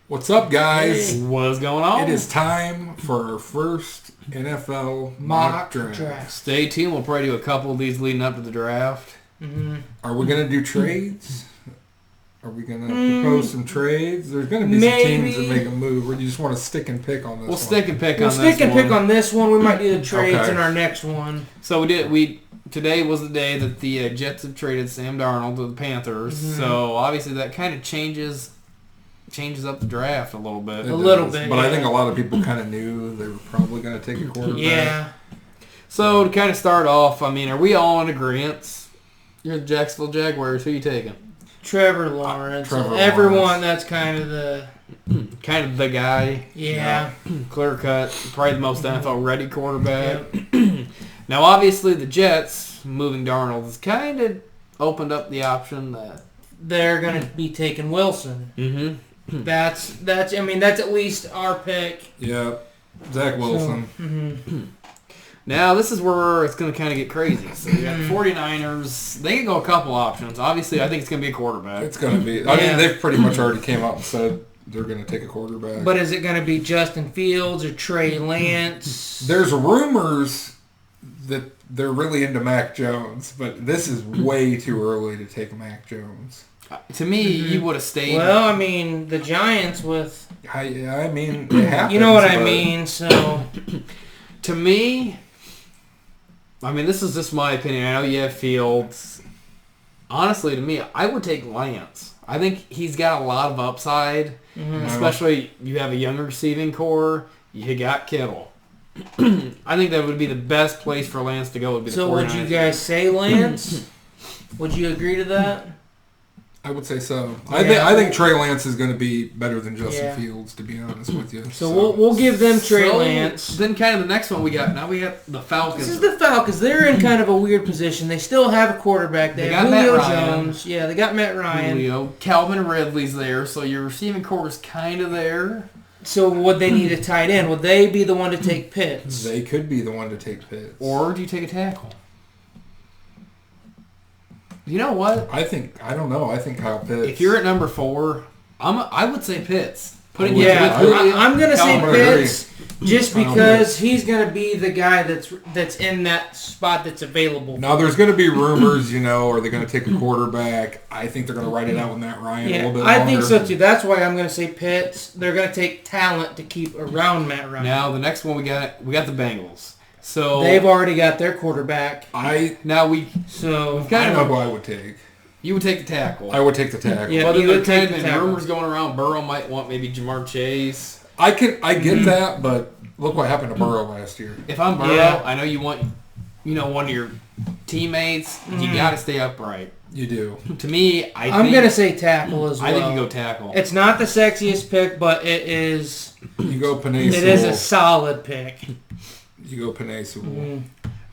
What's up, guys? Hey, what's going on? It is time for our first NFL mock draft. Stay tuned. We'll probably do a couple of these leading up to the draft. Mm-hmm. Are we going to do trades? Are we going to propose some trades? There's going to be some teams that make a move, or you just want to stick and pick on this one? We'll stick and pick on this one. We'll stick and pick on this one. We might do the trades in our next one. So today was the day that the Jets have traded Sam Darnold to the Panthers. Mm-hmm. So obviously that kind of changes up the draft a little bit. A little bit. But I think a lot of people kind of knew they were probably going to take a quarterback. Yeah. So to kind of start off, I mean, are we all in agreement? You're the Jacksonville Jaguars. Who are you taking? Trevor Lawrence. Everyone, that's kind of the guy. Yeah. Clear cut. Probably the most NFL ready quarterback. Yep. Now, obviously, the Jets moving Darnold has kind of opened up the option that they're going to be taking Wilson. Mm-hmm. That's at least our pick. Yeah, Zach Wilson. So, Now, this is where it's going to kind of get crazy. So, you got the 49ers. They can go a couple options. Obviously, I think it's going to be a quarterback. It's going to be. I mean, they've pretty much already came out and said they're going to take a quarterback. But is it going to be Justin Fields or Trey Lance? There's rumors that they're really into Mac Jones, but this is way too early to take Mac Jones. To me, you would have stayed. Well, I mean, the Giants with... I mean, it happens. You know what I mean, so... To me... I mean, this is just my opinion. I know you have Fields. Honestly, to me, I would take Lance. I think he's got a lot of upside, especially you have a younger receiving core. You got Kittle. I think that would be the best place for Lance to go. Would be the 49ers. Would you guys say Lance? Would you agree to that? I would say so. Yeah. I think Trey Lance is going to be better than Justin Fields, to be honest with you. So we'll give them Trey Lance. Then kind of the next one we got the Falcons. This is the Falcons. They're in kind of a weird position. They still have a quarterback. They have Julio Jones. Yeah, they got Matt Ryan. Calvin Ridley's there, so your receiving core is kind of there. So would they need a tight end? Would they be the one to take Pitts? They could be the one to take Pitts. Or do you take a tackle? You know what? I don't know. I think Kyle Pitts. If you're at number 4, I would say Pitts. I'm going to say Pitts just because he's going to be the guy that's in that spot that's available. Now, there's going to be rumors, are they going to take a quarterback? I think they're going to write it out with Matt Ryan a little bit longer. I think so, too. That's why I'm going to say Pitts. They're going to take talent to keep around Matt Ryan. Now, the next one we got the Bengals. So they've already got their quarterback. I know who I would take. You would take the tackle. I would take the tackle. Yeah, but you would take the tackle. Rumors going around. Burrow might want maybe Jamar Chase. I get that, but look what happened to Burrow last year. If I'm Burrow, I know you want, one of your teammates. You got to stay upright. You do. To me, I'm going to say tackle as well. I think you go tackle. It's not the sexiest pick, but it is. You go Panay Sewell. It is a solid pick. You go Panay Sewell.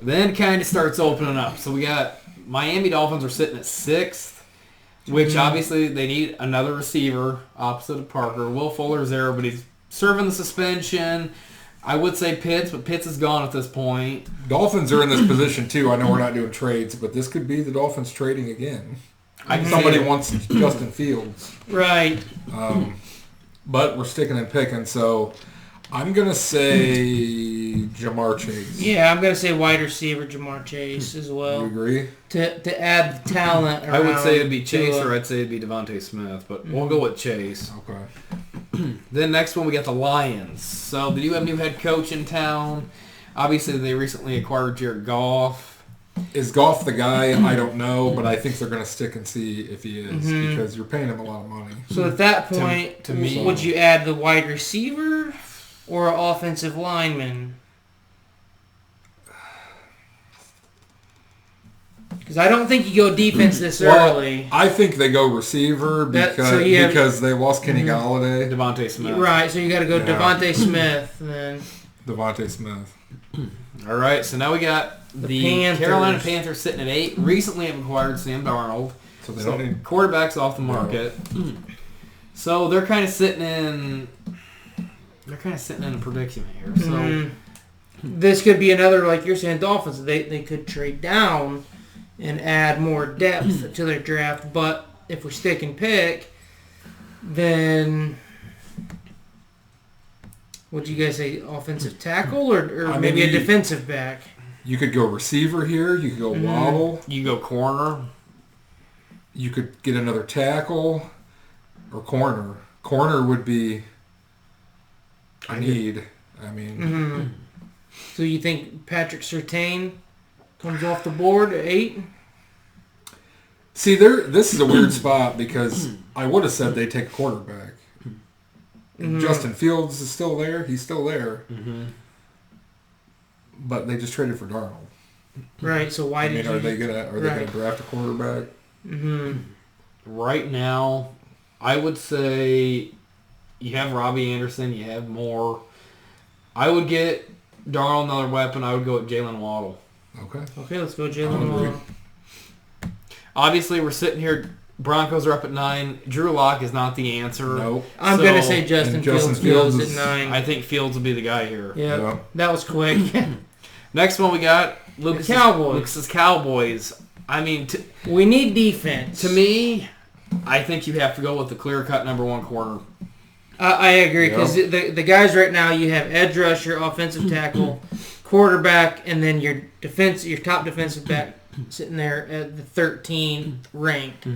Then it kind of starts opening up. So we got Miami Dolphins are sitting at 6th, which obviously they need another receiver opposite of Parker. Will Fuller's there, but he's serving the suspension. I would say Pitts, but Pitts is gone at this point. Dolphins are in this position too. I know we're not doing trades, but this could be the Dolphins trading again. Somebody wants Justin Fields. Right. But we're sticking and picking, so I'm going to say Jamar Chase. Yeah, I'm going to say wide receiver Jamar Chase as well. You agree? To add talent around. I would say it'd be Chase or I'd say it'd be Devontae Smith, but we'll go with Chase. Okay. Then next one we got the Lions. So they do have a new head coach in town. Obviously they recently acquired Jared Goff. Is Goff the guy? I don't know, but I think they're going to stick and see if he is because you're paying him a lot of money. So at that point, to me, would you add the wide receiver or an offensive lineman? Because I don't think you go defense this early. I think they go receiver because they lost Kenny Galladay. Devontae Smith. Right, so you got to go Devontae Smith then. Devontae Smith. All right, so now we got the Carolina Panthers sitting at 8. Recently have acquired Sam Darnold. So they don't need quarterbacks off the market. So they're kind of sitting in a predicament here. So this could be another, like you're saying, Dolphins. They could trade down and add more depth to their draft. But if we stick and pick, then Would you guys say offensive tackle or maybe a defensive back? You could go receiver here. You could go waddle. You go corner. You could get another tackle or corner. Corner would be a need. I mean... So you think Patrick Surtain comes off the board at 8? See, this is a weird spot because I would have said they take a quarterback. Justin Fields is still there. He's still there. But they just traded for Darnold. Right, so why did you... Are they gonna draft a quarterback? Right now, I would say you have Robbie Anderson, you have Moore. I would get Darnold another weapon. I would go with Jalen Waddle. Okay, let's go Jalen Waddle. Obviously, we're sitting here. Broncos are up at 9. Drew Lock is not the answer. Nope. I'm going to say Justin Fields goes at 9. I think Fields will be the guy here. Yeah. That was quick. Next one we got Lucas's Cowboys. I mean, we need defense. To me, I think you have to go with the clear-cut number 1 corner. I agree because the guys right now, you have edge rusher, offensive tackle, quarterback, and then your top defensive back sitting there at the 13th ranked.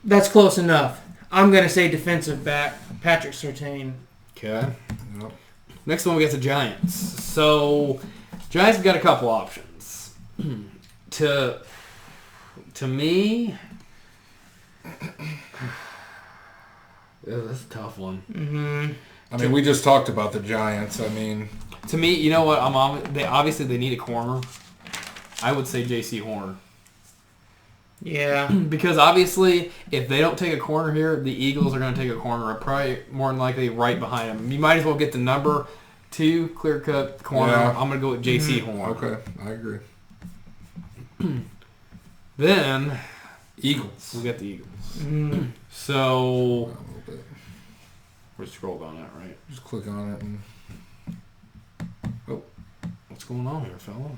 That's close enough. I'm going to say defensive back, Patrick Surtain. Okay. Next one we got the Giants. So Giants have got a couple options. To me, that's a tough one. I mean, we just talked about the Giants. I mean, to me, you know what? They need a corner. I would say J.C. Horn. Yeah. Because obviously, if they don't take a corner here, the Eagles are going to take a corner. Probably more than likely right behind them. You might as well get the number 2 clear-cut corner. Yeah. I'm going to go with J.C. Horn. Okay, I agree. Then Eagles. We got the Eagles. So we're scrolled on that, right? Just click on it and what's going on here, fella?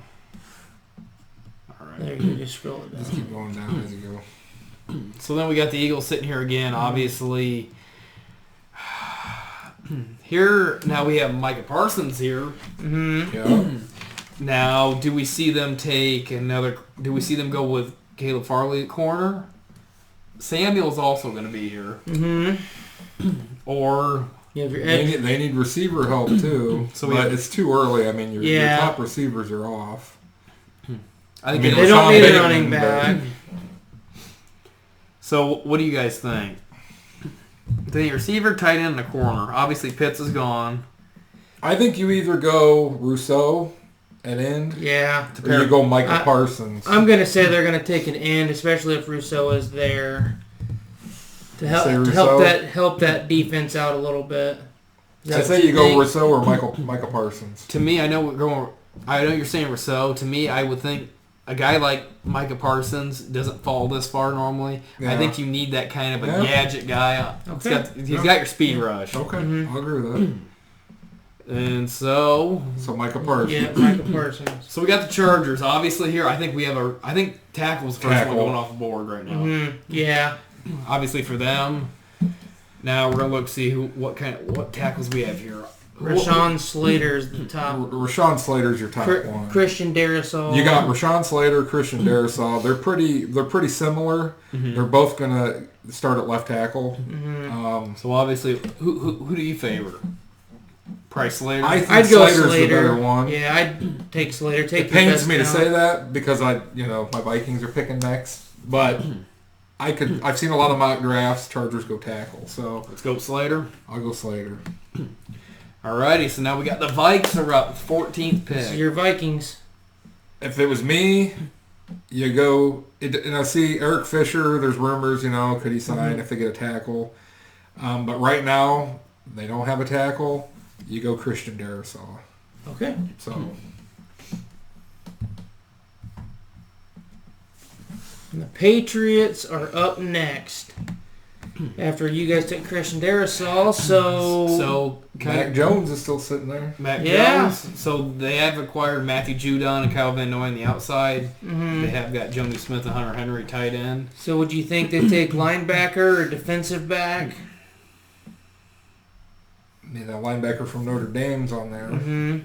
All right. There you go. Just scroll it down. Just keep going down as you go. So then we got the Eagles sitting here again. Obviously, here now we have Micah Parsons here. Yeah. Now, do we see them take another? Do we see them go with Caleb Farley at corner? Samuel's also going to be here. Or they need receiver help too. But it's too early. I mean, your top receivers are off. I think they don't need a running back. So, what do you guys think? The receiver, tight end, and the corner. Obviously, Pitts is gone. I think you either go Rousseau at end. Yeah. Or you go Micah Parsons. I'm going to say they're going to take an end, especially if Rousseau is there to help that defense out a little bit. I say you go Rousseau or Micah Parsons. To me, I know you're saying Rousseau. To me, I would think a guy like Micah Parsons doesn't fall this far normally. Yeah. I think you need that kind of a gadget guy. Okay. He's got your speed rush. Okay, I'll agree with that. And so Micah Parsons. Yeah, Micah Parsons. So we got the Chargers. Obviously here, I think we have tackle's the first one going off the board right now. Yeah. Obviously for them. Now we're gonna look to see what tackles we have here. Rashawn Slater's the top. Rashawn Slater's your top one. Christian Darrisaw. You got Rashawn Slater, Christian Darrisaw. They're pretty similar. They're both gonna start at left tackle. So obviously, who do you favor? Price Slater. I'd go Slater's the better one. Yeah, I'd take Slater. It pains me to say that because my Vikings are picking next, but I've seen a lot of mock drafts. Chargers go tackle, so let's go Slater. I'll go Slater. Alrighty, so now we got the Vikes are up 14th pick. So your Vikings. If it was me, you go. And I see Eric Fisher. There's rumors, could he sign if they get a tackle? But right now they don't have a tackle. You go Christian Darrisaw. Okay. So. And the Patriots are up next. After you guys took Christian Darrisaw, so Mac Jones is still sitting there. Mac Jones. So they have acquired Matthew Judon and Kyle Van Noy on the outside. They have got Jonnu Smith and Hunter Henry tight end. So would you think they take linebacker or defensive back? that linebacker from Notre Dame's on there. Mm-hmm.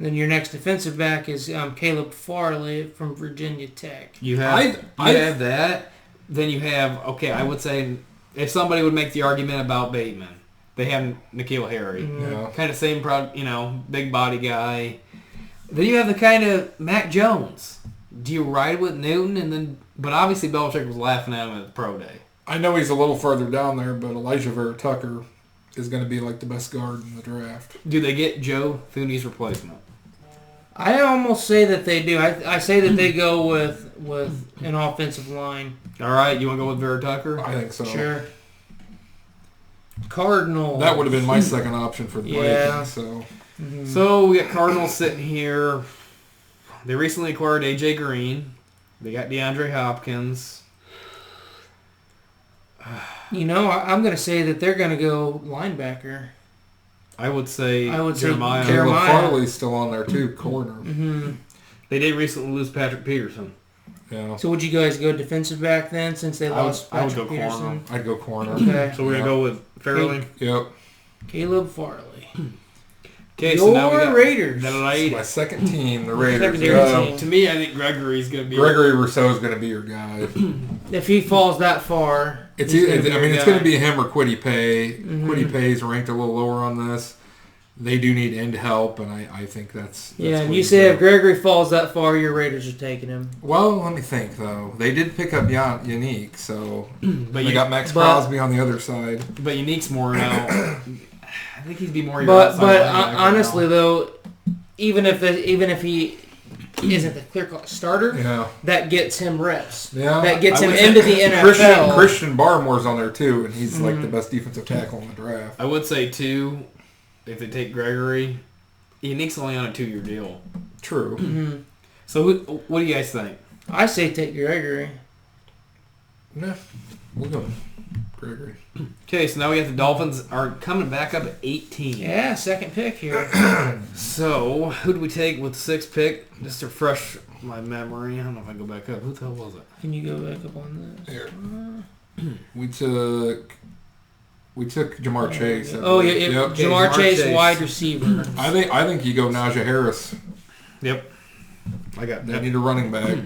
Then your next defensive back is Caleb Farley from Virginia Tech. You have have that. Then you have, I would say if somebody would make the argument about Bateman, they have N'Keal Harry. Mm-hmm. Yeah. Kind of same, big body guy. Then you have the kind of Mac Jones. Do you ride with Newton? But obviously Belichick was laughing at him at the pro day. I know he's a little further down there, but Elijah Vera Tucker is going to be like the best guard in the draft. Do they get Joe Thuney's replacement? I almost say that they do. I say that they go with an offensive line. All right, you want to go with Vera Tucker? I think so. Sure. Cardinals. That would have been my second option for the Yeah. Vikings. So. Mm-hmm. So we got Cardinals sitting here. They recently acquired A.J. Green. They got DeAndre Hopkins. I'm going to say that they're going to go linebacker. I would say Jeremiah. Caleb Farley's still on there too, corner. Mm-hmm. They did recently lose Patrick Peterson. Yeah. So would you guys go defensive back then since they lost I would Patrick go Peterson? corner. I'd go corner. Okay. So we're going to go with Fairley. Yep. Caleb Farley. Okay, so now we got Raiders. the It's Raiders. my second team, the Raiders. Secondary team. To me, I think Gregory's going to be... Gregory Rousseau's going to be your guy. If he falls that far, It's he's going gonna be your to guy. be him or Quiddy Pay. Mm-hmm. Quiddy Pay's ranked a little lower on this. They do need end help, and I think that's Yeah, and what you he's say got. if Gregory falls that far, your Raiders are taking him. Well, let me think though. They did pick up Yannick, so But they got Max Crosby on the other side. But Unique's more now... I think he'd be more your But outside linebacker honestly now. though, even if he isn't the clear-cut starter, Yeah, that gets him reps. yeah. That gets I him would into say the NFL. Christian Barmore's on there too, and he's like Mhm. the best defensive tackle in the draft. I would say, too, if they take Gregory, Unique's only on a 2-year deal. True. Mhm. So what do you guys think? I say take Gregory. Nah, we'll go Gregory. Okay, so now we have the Dolphins are coming back up at 18. Yeah, second pick here. So, who do we take with the 6th pick? Just to refresh my memory. I don't know if I can go back up. Who the hell was it? Can you go back up on this? Here. We took Jamar Chase. I Oh yeah, believe. yeah. Yep. Okay, Jamar Jamar Chase, Chase. wide receiver. I think you go Najee Harris. Yep. I got They that. need a running back.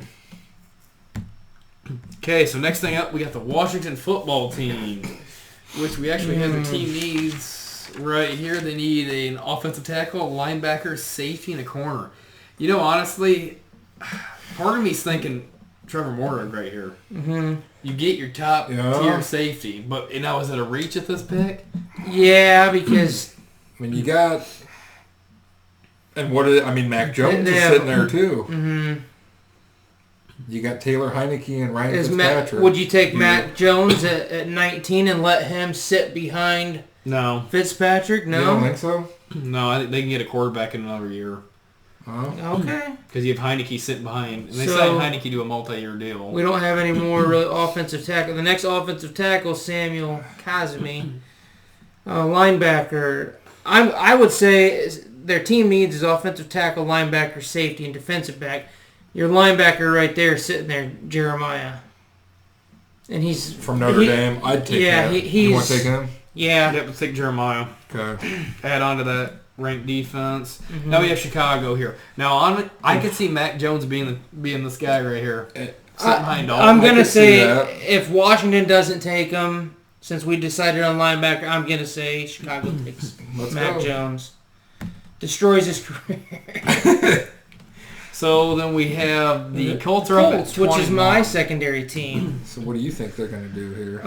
Okay, so next thing up, we got the Washington football team, which we actually have their team needs right here. They need an offensive tackle, a linebacker, safety, and a corner. Honestly, part of me's thinking Trevor Morgan right here. Mm-hmm. You get your top Yeah. tier safety, but now is it a reach at this pick? Yeah, because I mean, you got, and Mac Jones They is have- sitting there too. mm-hmm. You got Taylor Heineke and Ryan Fitzpatrick. Would you take Mac Jones at 19 and let him sit behind No. Fitzpatrick? You don't No. think so? No, I think they can get a quarterback in another year. Oh. Okay. Because you have Heineke sitting behind. And they So- signed Heineke to a multi-year deal. We don't have any more really offensive tackle. The next offensive tackle, Samuel Kazemi, linebacker. I would say their team needs is offensive tackle, linebacker, safety, and defensive back. Your linebacker right there, sitting there, Jeremiah, and he's From Notre Dame, I'd take him. he's You want to take him? yeah. Yep, let's take Jeremiah. Okay. Add on to that ranked defense. Mhm. Now we have Chicago here. Now I could see Mac Jones being this guy right here, sitting behind Dalton. I'm I gonna could see say that. if Washington doesn't take him, since we decided on linebacker, I'm gonna say Chicago takes Let's Mac go. Jones. Destroys his career. So then we have the Colts are up at Colts, which is 21. my secondary team. So what do you think they're going to do here?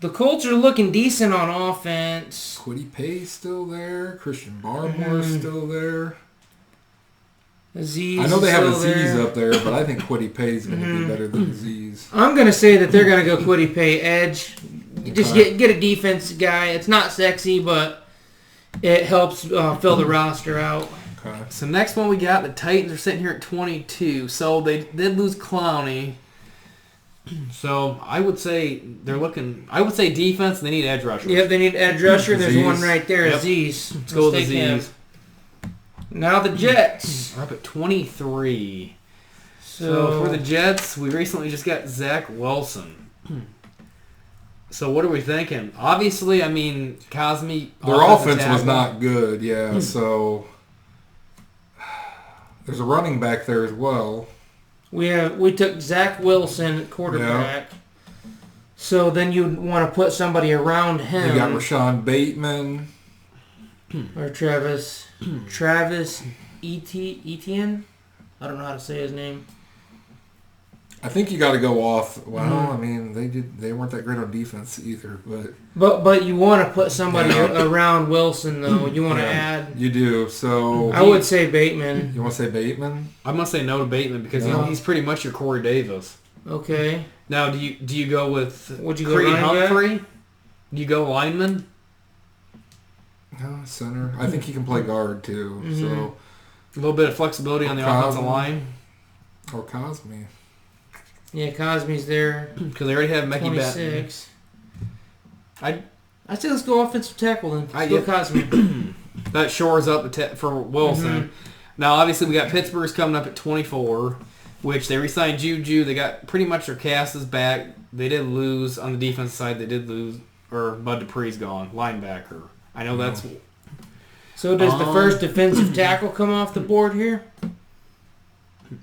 The Colts are looking decent on offense. Quiddy Pay's still there. Christian Barmore's still there. Aziz I know they is have still Aziz there. up there, but I think Quiddy Pay's going to be better than Aziz. I'm gonna say that they're gonna go Quiddy Pay edge. Just Okay. get a defense guy. It's not sexy, but it helps fill the roster out. Okay. So next one we got the Titans are sitting here at 22. So they did lose Clowney. So I would say they're looking. I would say defense. And they need edge rushers. Yep, they need edge rusher. There's Aziz. one right there, Yep. Aziz. Let's go with take him. Aziz. Now the Jets. We're up at 23. So for the Jets, we recently just got Zach Wilson. So what are we thinking? Obviously, I mean, Cosme. Their offense was not good, yeah. So there's a running back there as well. We took Zach Wilson at quarterback. Yeah. So then you want to put somebody around him. You got Rashawn Bateman. Or Travis Etienne? I don't know how to say his name. I think you got to go off. Well, I mean, they weren't that great on defense either, but you want to put somebody around Wilson though. You want to add. You do. So I would say Bateman. You want to say Bateman? I'm gonna say no to Bateman because he's pretty much your Corey Davis. Okay. Now, do you go with Would you go Creed Humphrey? Back? Do you go lineman? No, center. I think he can play guard too. Mm-hmm. So a little bit of flexibility on the offensive line. Or Cosme. Yeah, Cosme's there. Because they already have Mickey 26. I'd say let's go offensive tackle then. Let's go Cosme. That shores up for Wilson. Mm-hmm. Now, obviously, we got Pittsburgh's coming up at 24, which they re-signed Juju. They got pretty much their cast is back. They did lose on the defense side. They did lose, or Bud Dupree's gone, linebacker. I know that's... So does the first defensive tackle come off the board here?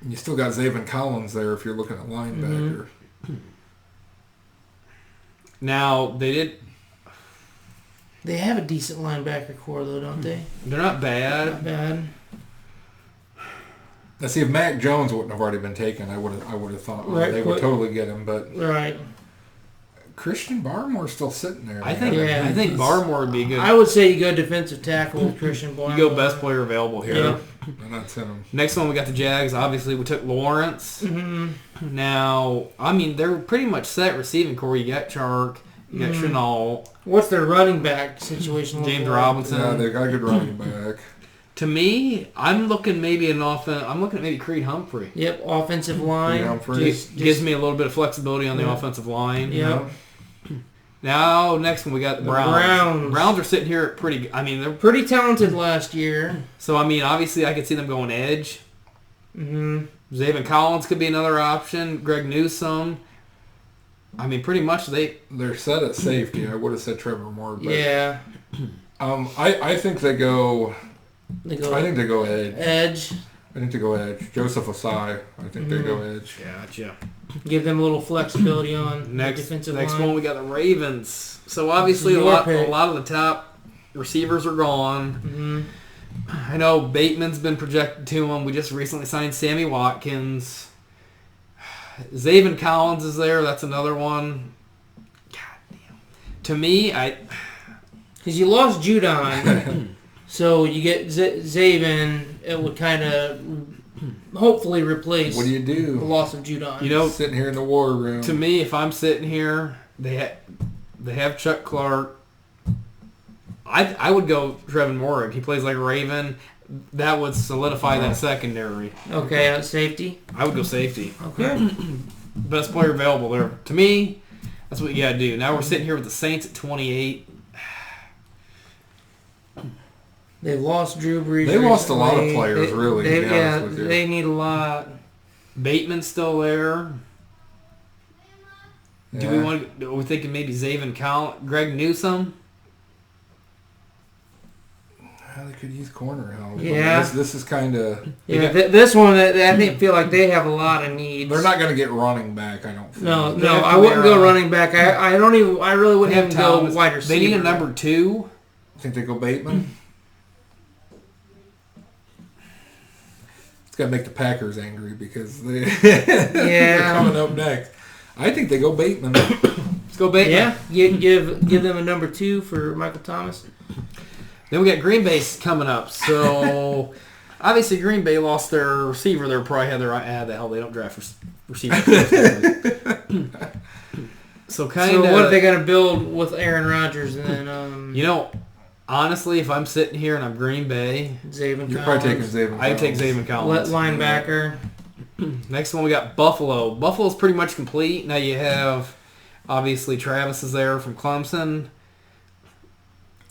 You still got Zaven Collins there if you're looking at linebacker. Mm-hmm. Now, they have a decent linebacker core, though, don't they? They're not bad. Not bad. Now, see, if Mac Jones wouldn't have already been taken, I would have thought they would totally get him. But right. Christian Barmore's still sitting there. I think Barmore would be good. I would say you go defensive tackle with Christian Barmore. You go best player available here. Yeah. And that's him. Next one, we got the Jags. Obviously, we took Lawrence. Mm-hmm. Now, I mean, they're pretty much set receiving core. You got Chark. You got Chenault. What's their running back situation? James Robinson. Yeah, they got a good running back. To me, I'm looking maybe I'm looking at maybe Creed Humphrey. Yep, offensive line. Just gives me a little bit of flexibility on the offensive line. Yep. Now, next one, we got the Browns. Browns are sitting here pretty... I mean, they're pretty talented last year. So, I mean, obviously, I could see them going edge. Mm-hmm. Zaven Collins could be another option. Greg Newsome. I mean, pretty much they're set at safety. I would have said Trevor Moore. But, yeah. I think they go... I think they go edge. Edge. I think they go edge. Joseph Osai. I think they go edge. Gotcha. Give them a little flexibility on defensive line. Next one, we got the Ravens. So obviously, a lot of the top receivers are gone. Mm-hmm. I know Bateman's been projected to them. We just recently signed Sammy Watkins. Zaven Collins is there. That's another one. God damn. To me, because you lost Judon. So you get Zaven, it would kind of hopefully replace what do you do? The loss of Judon. You know, sitting here in the war room. To me, if I'm sitting here, they have Chuck Clark. I would go Trevin Moore. He plays like a Raven. That would solidify that secondary. Okay, safety? I would go safety. Okay. Best player available there. To me, that's what you got to do. Now we're sitting here with the Saints at 28. They lost Drew Brees. They lost a lot of players, really. They need a lot. Bateman's still there. Yeah. Are we thinking maybe Zaven Collins, Greg Newsome? They could use corner help. Yeah. This is kind of... Yeah, this one, I feel like they have a lot of needs. They're not going to get running back, I don't think. No, I wouldn't go running back. I really wouldn't even go wide receiver. They need a number 2. I think they go Bateman. It's got to make the Packers angry because they're coming up next. I think they go Bateman. Let's go Bateman. Yeah, give them a number 2 for Michael Thomas. Then we got Green Bay coming up. So, obviously, Green Bay lost their receiver. They probably had their... the hell, they don't draft receivers. So, what are they going to build with Aaron Rodgers? And then, honestly, if I'm sitting here and I'm Green Bay... You're probably taking Zaven Collins. I'd take Zaven Collins. Linebacker. Next one, we got Buffalo. Buffalo's pretty much complete. Now you have, obviously, Travis is there from Clemson.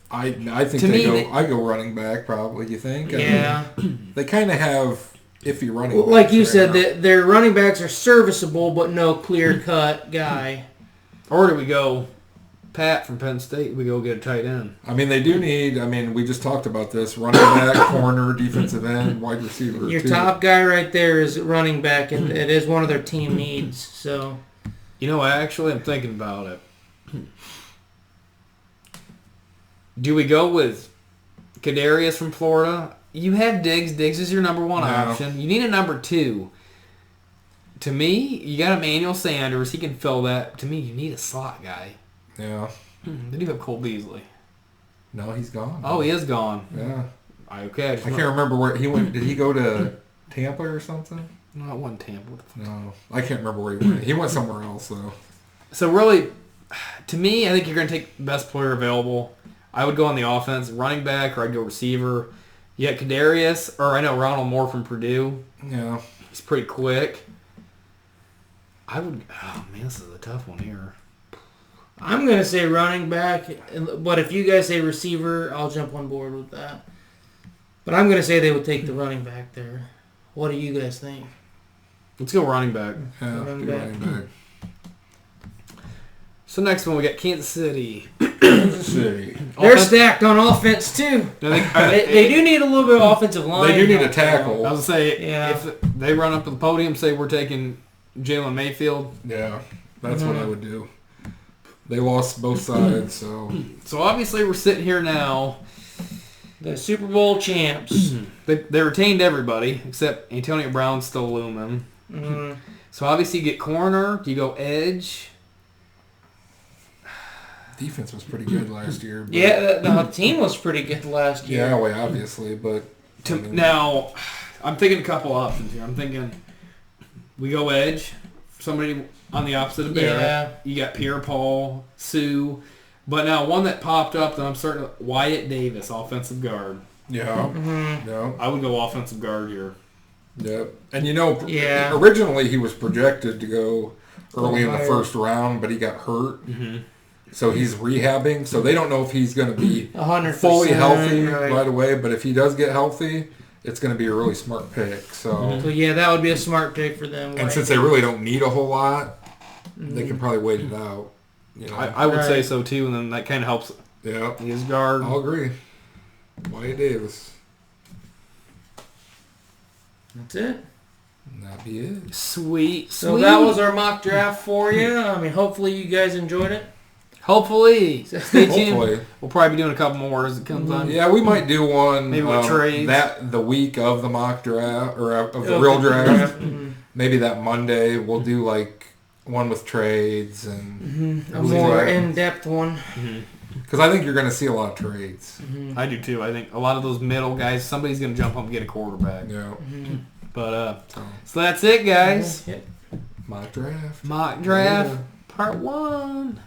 I think I go running back probably. You think? Yeah. They kind of have iffy running backs. Like you said, their running backs are serviceable, but no clear cut guy. Or do we go Pat from Penn State, we go get a tight end. I mean, they do need. I mean, we just talked about this: running back, corner, defensive end, wide receiver. Your too. top guy right there is running back, and it is one of their team needs. So, You know, actually, I'm thinking about it. Do we go with Kadarius from Florida? You have Diggs. Diggs is your number one option. You need a number 2. To me, you got Emmanuel Sanders. He can fill that. To me, you need a slot guy. Yeah. They do have Cole Beasley. No, he's gone. Oh, he is gone. Yeah. Okay. I can't remember where he went. Did he go to Tampa or something? No, it wasn't Tampa. What the fuck? No, I can't remember where he went. He went somewhere else though. So really, to me, I think you're going to take the best player available. I would go on the offense, running back, or I'd go receiver. You got Kadarius, or I know Ronald Moore from Purdue. Yeah. He's pretty quick. I would. Oh man, this is a tough one here. I'm going to say running back, but if you guys say receiver, I'll jump on board with that. But I'm going to say they would take the running back there. What do you guys think? Let's go running back. Yeah. Running Running back. So next one, we got Kansas City. Kansas City. They're stacked on offense, too. They do need a little bit of offensive line. They do need a I tackle. was going to say, Yeah. if they run up to the podium, say we're taking Jalen Mayfield. Yeah. That's what I would do. They lost both sides, so. So obviously we're sitting here now. The Super Bowl champs. They retained everybody except Antonio Brown's still looming. Mm. So obviously you get corner. Do you go edge? Defense was pretty good last year. But, Yeah, the team was pretty good last year. Yeah, well, obviously, but. I mean, Now, I'm thinking a couple options here. I'm thinking we go edge. Somebody on the opposite of Barrett. Yeah. You got Pierre-Paul, Sue. But now one that popped up that I'm starting to, Wyatt Davis, offensive guard. Yeah. Mm-hmm. Yeah. I would go offensive guard here. Yep. And you know, Yeah. originally he was projected to go early in the higher. first round, but he got hurt. Mm-hmm. So he's rehabbing. So they don't know if he's going to be 100% fully healthy right. right away. But if he does get healthy, it's going to be a really smart pick. So, So yeah, that would be a smart pick for them. and since they really don't need a whole lot, they can probably wait it out. You know? I would say Right. so too, and then that kind of helps Yeah. his guard. I'll agree. Wyatt Davis. That's it. And that'd be it. Sweet. So that was our mock draft for you. I mean, hopefully you guys enjoyed it. Hopefully. Stay tuned. Hopefully. We'll probably be doing a couple more as it comes on. Yeah, we might do one Maybe with trades. that the week of the mock draft or of the real draft. Mhm. Maybe that Monday we'll do like one with trades and A more in-depth one. because I think you're going to see a lot of trades. I do too. I think a lot of those middle guys, somebody's going to jump up and get a quarterback. Yeah, But so that's it, guys. Yep. mock draft. Mock draft part 1.